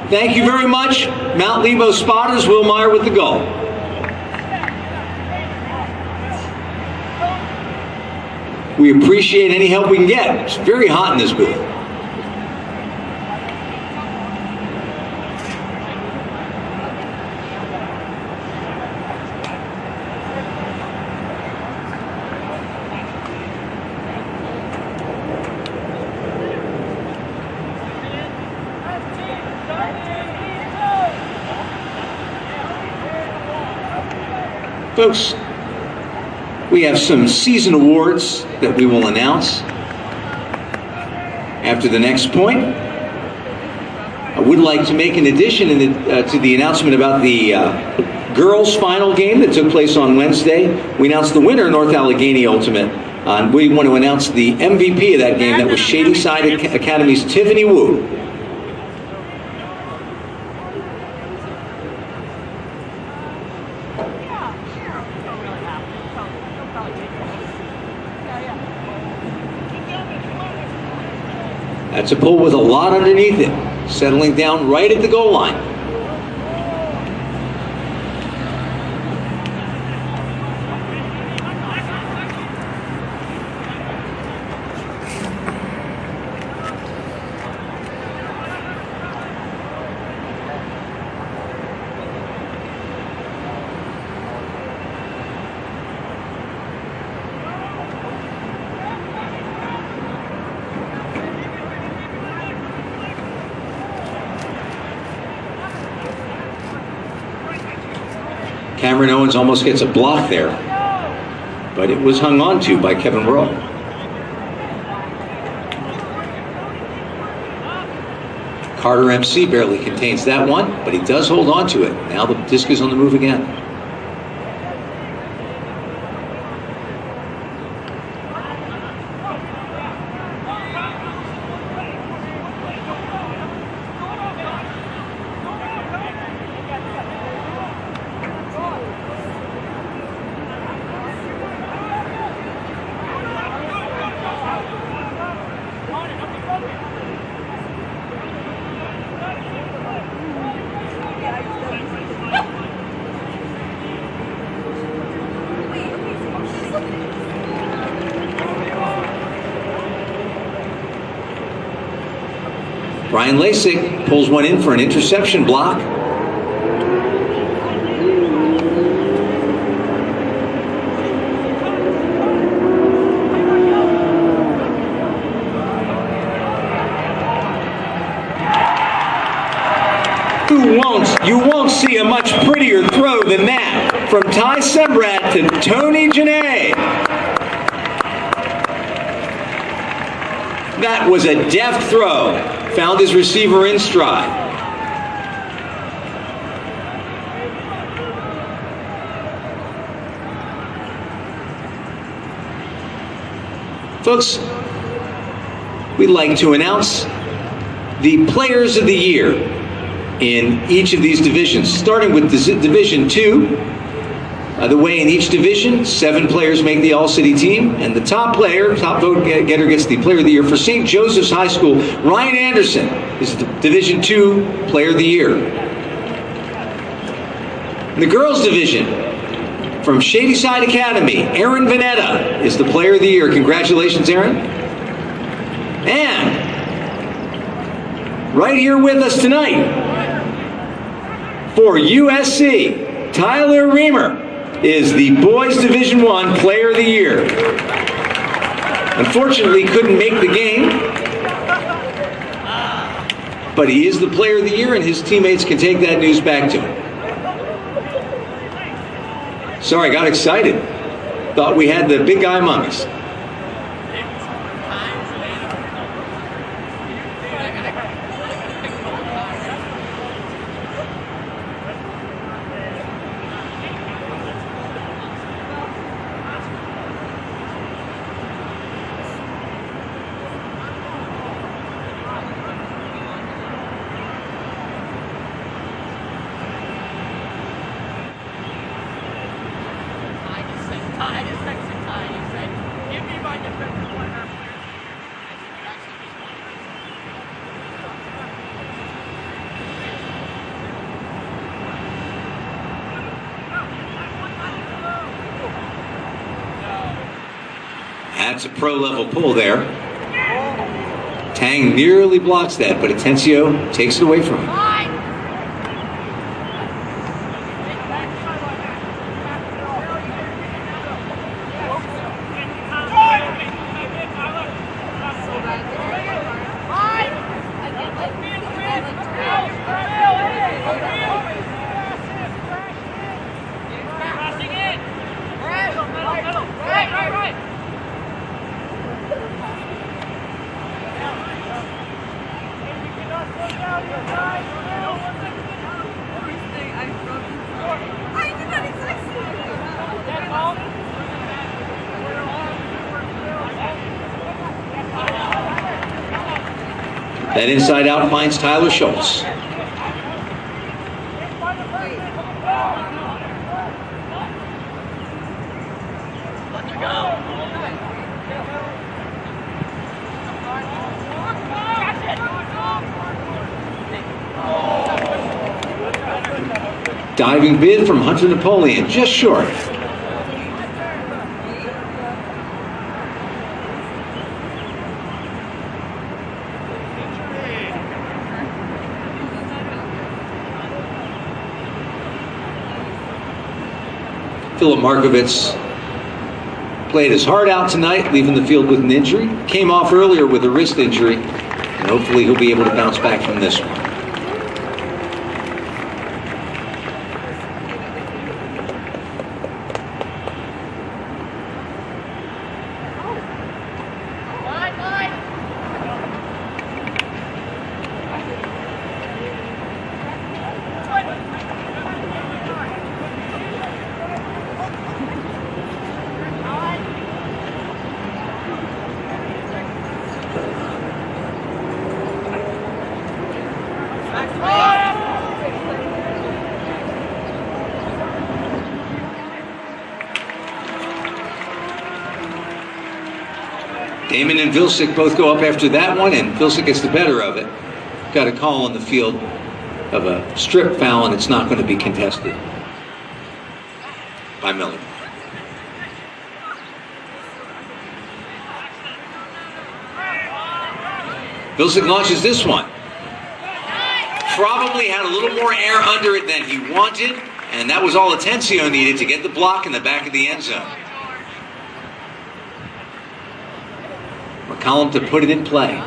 Thank you very much. Mount Lebo spotters, Will Meyer with the goal. We appreciate any help we can get. It's very hot in this booth. Folks, we have some season awards that we will announce after the next point. I would like to make an addition to the announcement about the girls' final game that took place on Wednesday. We announced the winner, North Allegheny Ultimate. And we want to announce the MVP of that game. That was Shady Side Academy's Tiffany Wu. That's a pull with a lot underneath it, settling down right at the goal line. Cameron Owens almost gets a block there, but it was hung on to by Kevin Worrell. Carter MC barely contains that one, but he does hold on to it. Now the disc is on the move again. Brian Lasik pulls one in for an interception block. You won't see a much prettier throw than that from Ty Sembrat to Tony Janae. That was a deft throw. Found his receiver in stride. Folks, we'd like to announce the Players of the Year in each of these divisions, starting with Division 2. By the way, in each division, 7 players make the All-City team, and the top vote getter gets the Player of the Year. For St. Joseph's High School, Ryan Anderson is the Division 2 Player of the Year. In the girls division, from Shadyside Academy, Erin Vanetta is the Player of the Year. Congratulations, Erin. And right here with us tonight, for USC, Tyler Reamer is the Boys Division 1 Player of the Year. Unfortunately, couldn't make the game, but he is the Player of the Year, and his teammates can take that news back to him. Sorry, I got excited. Thought we had the big guy among us. That's a pro-level pull there. Tang nearly blocks that, but Atencio takes it away from him. That inside out finds Tyler Schultz. Diving bid from Hunter Napoleon, just short. Philip Markovitz played his heart out tonight, leaving the field with an injury. Came off earlier with a wrist injury, and hopefully he'll be able to bounce back from this one. Damon and Vilsick both go up after that one, and Vilsick gets the better of it. Got a call on the field of a strip foul, and it's not going to be contested by Miller. Vilsick launches this one. Probably had a little more air under it than he wanted, and that was all Atencio needed to get the block in the back of the end zone. McCollum to put it in play.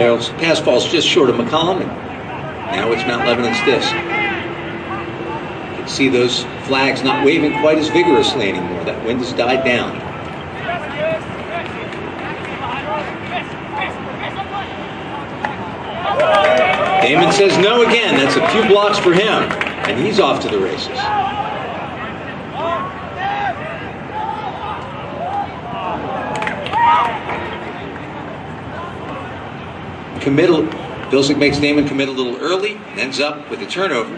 Pass falls just short of McCollum, and now it's Mount Lebanon's disc. You can see those flags not waving quite as vigorously anymore. That wind has died down. Damon says no again. That's a few blocks for him, and he's off to the races. Vilsick makes Damon commit a little early and ends up with a turnover.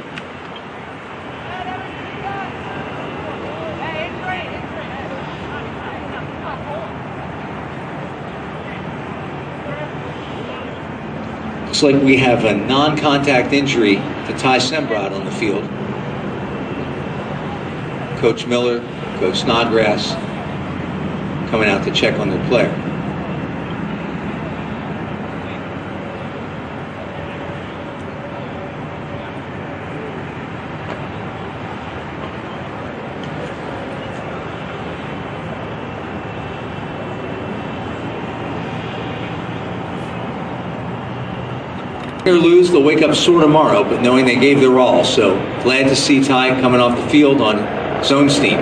Looks like we have a non-contact injury to Ty Sembrot on the field. Coach Miller, Coach Snodgrass coming out to check on their player. Or lose, they'll wake up sore tomorrow, but knowing they gave their all. So glad to see Ty coming off the field on his own steam.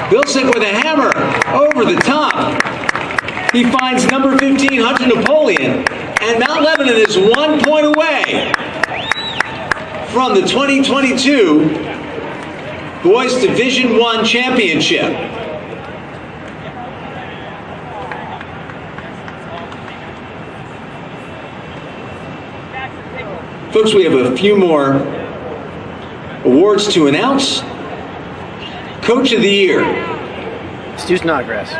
Vilsick with a hammer over the top. He finds number 15, Hunter Napoleon, and Mount Lebanon is 1 point away from the 2022 Boys Division I Championship. Folks, we have a few more awards to announce. Coach of the Year, Stu Snodgrass.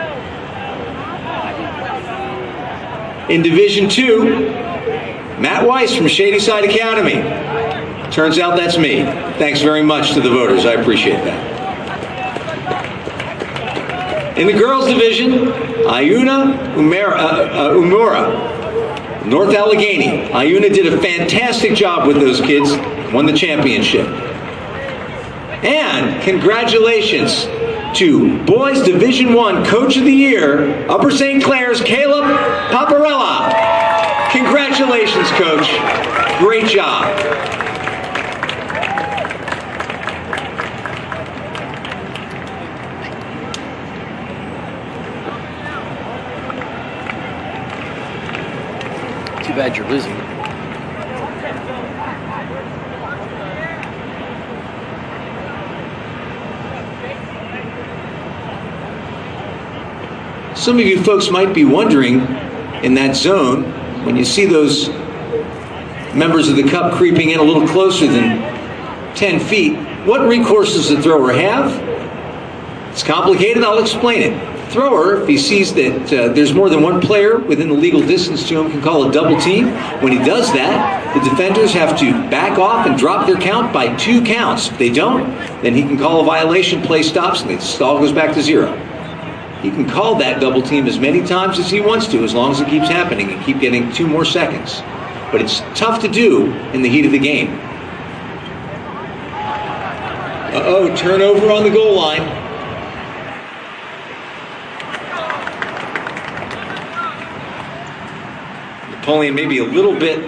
in Division II, Matt Weiss from Shadyside Academy. Turns out that's me. Thanks very much to the voters. I appreciate that. In the girls division, Ayuna Umura, North Allegheny. Ayuna did a fantastic job with those kids, won the championship. And congratulations to Boys Division I Coach of the Year, Upper St. Clair's Caleb Paparella. Congratulations, Coach. Great job. Too bad you're losing. Some of you folks might be wondering, in that zone, when you see those members of the cup creeping in a little closer than 10 feet, what recourse does the thrower have? It's complicated, I'll explain it. The thrower, if he sees that there's more than one player within the legal distance to him, can call a double team. When he does that, the defenders have to back off and drop their count by 2 counts. If they don't, then he can call a violation, play stops, and the stall goes back to 0. He can call that double team as many times as he wants to, as long as it keeps happening and keep getting 2 more seconds. But it's tough to do in the heat of the game. Uh-oh, turnover on the goal line. Napoleon maybe a little bit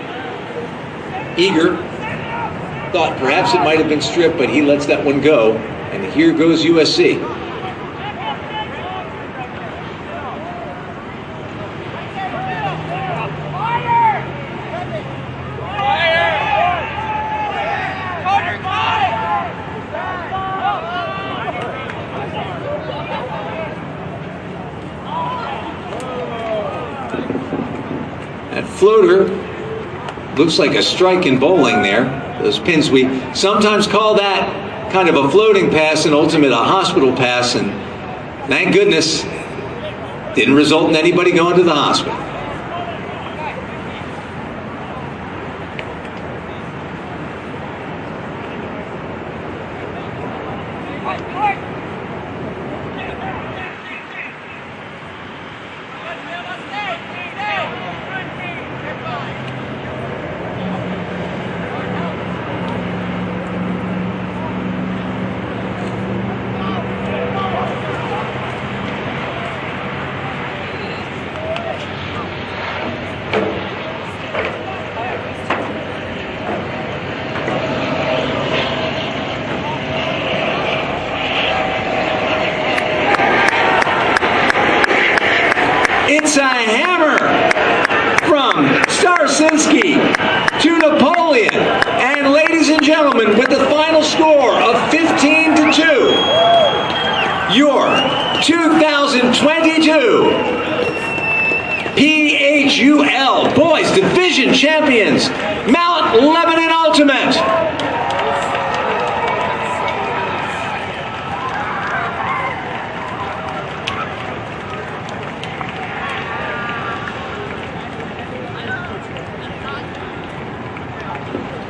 eager. Thought perhaps it might have been stripped, but he lets that one go. And here goes USC. floater. Looks like a strike in bowling there. Those pins, we sometimes call that kind of a floating pass, and ultimate a hospital pass, and thank goodness didn't result in anybody going to the hospital. It's a hammer from Starsinski to Napoleon. And ladies and gentlemen, with the final score of 15-2, your 2022 PHUL Boys Division Champions, Mount Lebanon Ultimate.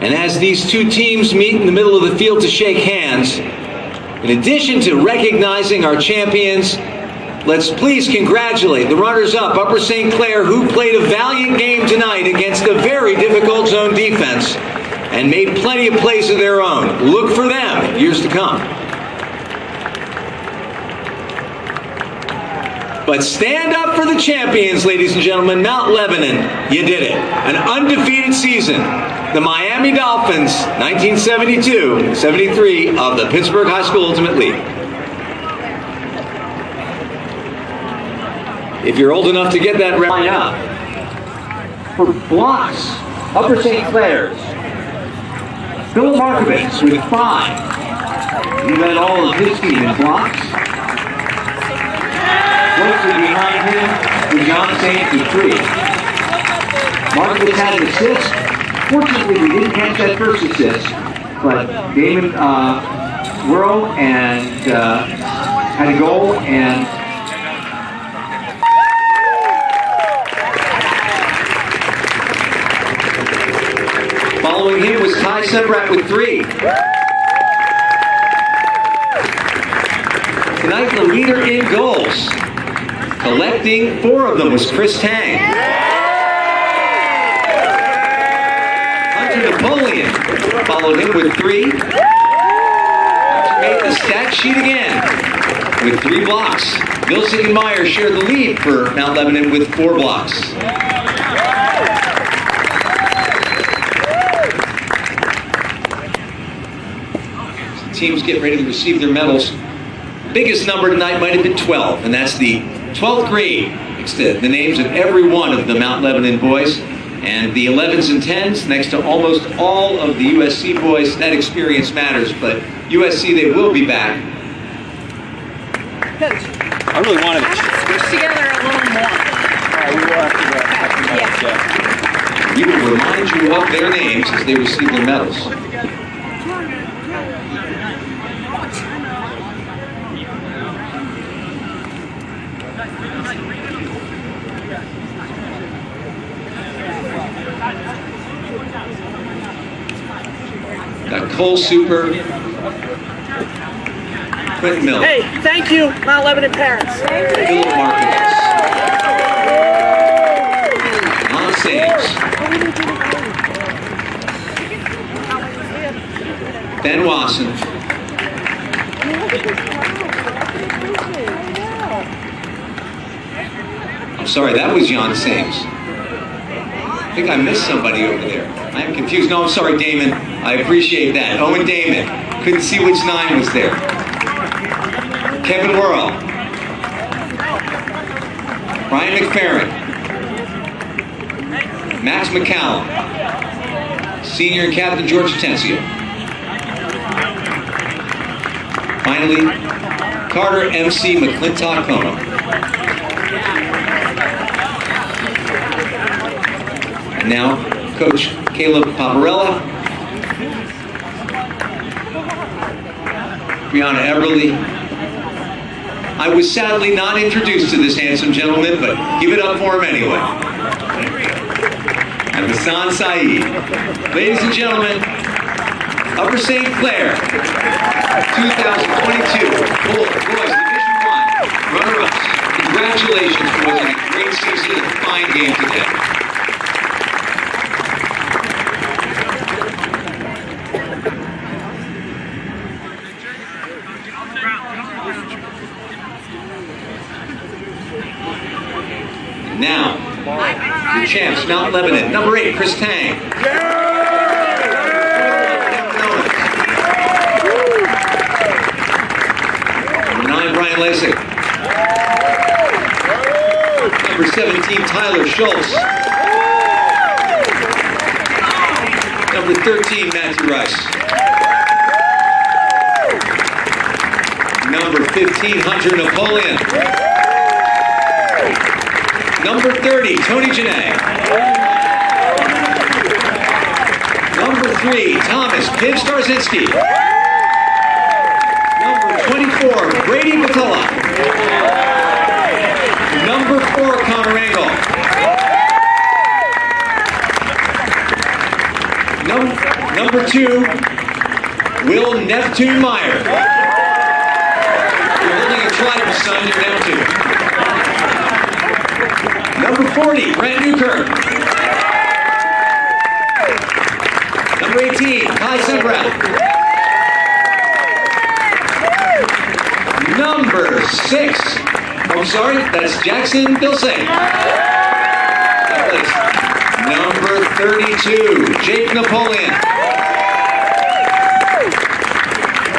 And as these two teams meet in the middle of the field to shake hands, in addition to recognizing our champions, let's please congratulate the runners-up, Upper St. Clair, who played a valiant game tonight against a very difficult zone defense and made plenty of plays of their own. Look for them in years to come. But stand up for the champions, ladies and gentlemen. Mount Lebanon, you did it. An undefeated season. The Miami Dolphins, 1972-73 of the Pittsburgh High School Ultimate League. If you're old enough to get that line up. For blocks, Upper St. Clair's Philip Markovitz with 5. He led all of his team in blocks. Closely behind him was John Saints with 3. Markovitz had an assist. Fortunately, we didn't catch that first assist, but Damon Whirl and had a goal, and following him was Ty Sebrat with 3. Tonight, the leader in goals, collecting 4 of them, was Chris Tang. Napoleon followed him with 3. Made the stat sheet again with 3 blocks. Vilsing and Meyer shared the lead for Mount Lebanon with 4 blocks. The teams get ready to receive their medals. Biggest number tonight might have been 12, and that's the 12th grade. It's the names of every one of the Mount Lebanon boys. And the 11s and 10s, next to almost all of the USC boys. That experience matters, but USC, they will be back. Coach, I really wanted to. push together a little more. We will have to We will remind you of their names as they receive their medals. Got Cole Super, Quentin Miller. Hey, thank you, Mount Lebanon parents. Philip Markovitz. Lon Sames. Ben Wasson. I'm sorry, that was Jan Sames. I think I missed somebody over there. I am confused. No, I'm sorry, Damon. I appreciate that. Owen Damon. Couldn't see which 9 was there. Kevin Worrell. Brian McFerrin. Max McCallum. Senior and Captain George Atencio. Finally, Carter MC McClintock Kono. And now, Coach Caleb Paparella, Brianna Eberly. I was sadly not introduced to this handsome gentleman, but give it up for him anyway. And Hassan Saeed. Ladies and gentlemen, Upper St. Clair, 2022 Boys Division I runner-ups. Congratulations for what was a great season and a fine game today. Now, your champs, Mount Lebanon, number 8, Chris Tang. Number 9, Brian Lasik. Number 17, Tyler Schultz. Number 13, Matthew Rice. Number 15, Hunter Napoleon. Number 30, Tony Janae. Number 3, Thomas Piv Starzinski. Number 24, Brady McCullough. Number 4, Connor Engel. Number 2, Will Neptune Meyer. You're holding a trident, son, you're Neptune. Number 40, Brent Newkirk. Number 18, Kai Sunbrown. Number 6, oh sorry, that's Jackson Bilsing. Number 32, Jake Napoleon.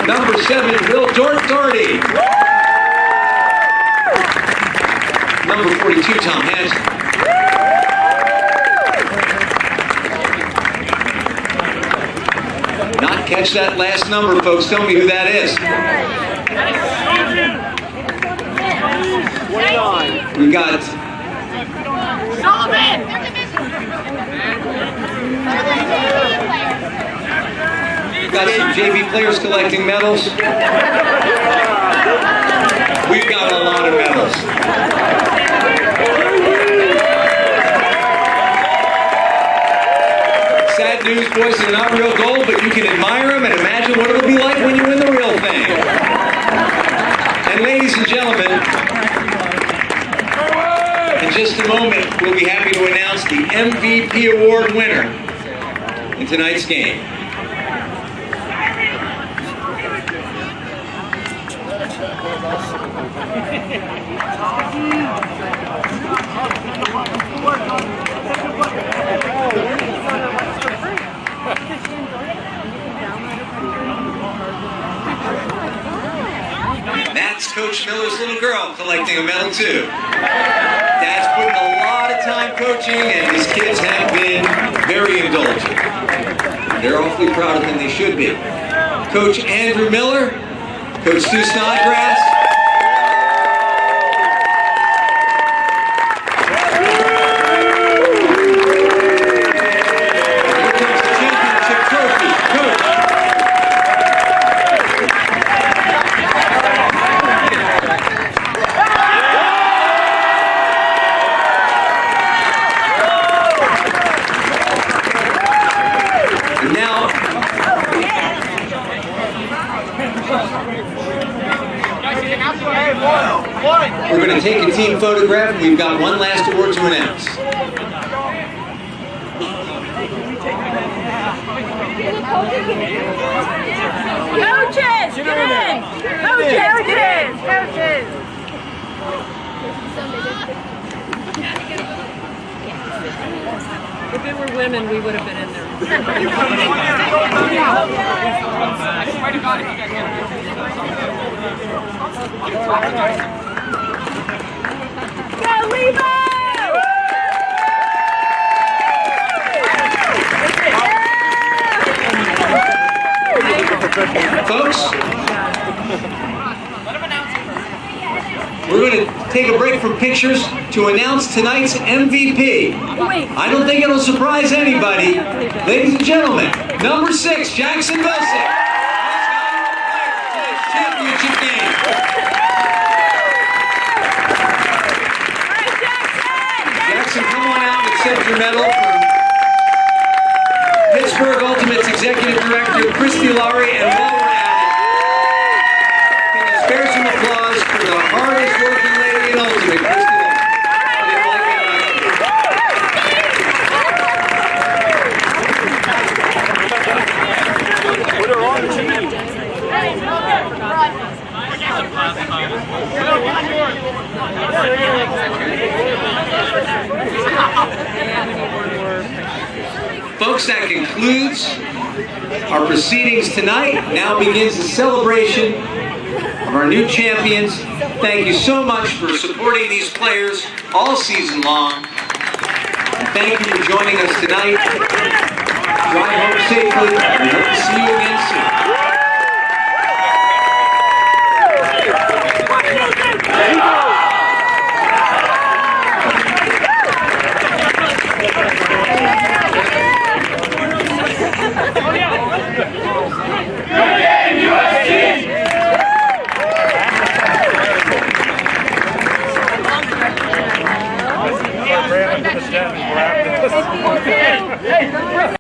Number 7, Will Doherty. Number 42, Tom Hansen. Not catch that last number, folks. Tell me who that is. We got Sullivan! some JV players collecting medals. We've got a lot of medals. Sad news, boys, they're not real gold, but you can admire them and imagine what it'll be like when you win the real thing. And ladies and gentlemen, in just a moment, we'll be happy to announce the MVP award winner in tonight's game. That's Coach Miller's little girl collecting a medal too. Dad's putting a lot of time coaching and his kids have been very indulgent. They're awfully proud of him, they should be. Coach Andrew Miller, Coach Stu Snodgrass. Here comes the championship trophy, Coach. And now, we're going to take a team photograph, and we've got one last award to announce. Coaches, get in! Coaches! If it were women, we would have been in there. Go, Lebo! Folks, we're going to take a break from pictures to announce tonight's MVP. I don't think it'll surprise anybody. Ladies and gentlemen, number 6, Jackson Wilson. Championship game. Jackson, come on out and accept your medal from Pittsburgh Ultimate's Executive Director, Christy Laurie, and while we're at it, can you spare some applause for the hardest working lady in Ultimate, Christy Laurie. Put her on the team. Folks, that concludes our proceedings tonight. Now begins the celebration of our new champions. Thank you so much for supporting these players all season long. And thank you for joining us tonight. Drive home safely, and we hope to see you again soon. Brandon,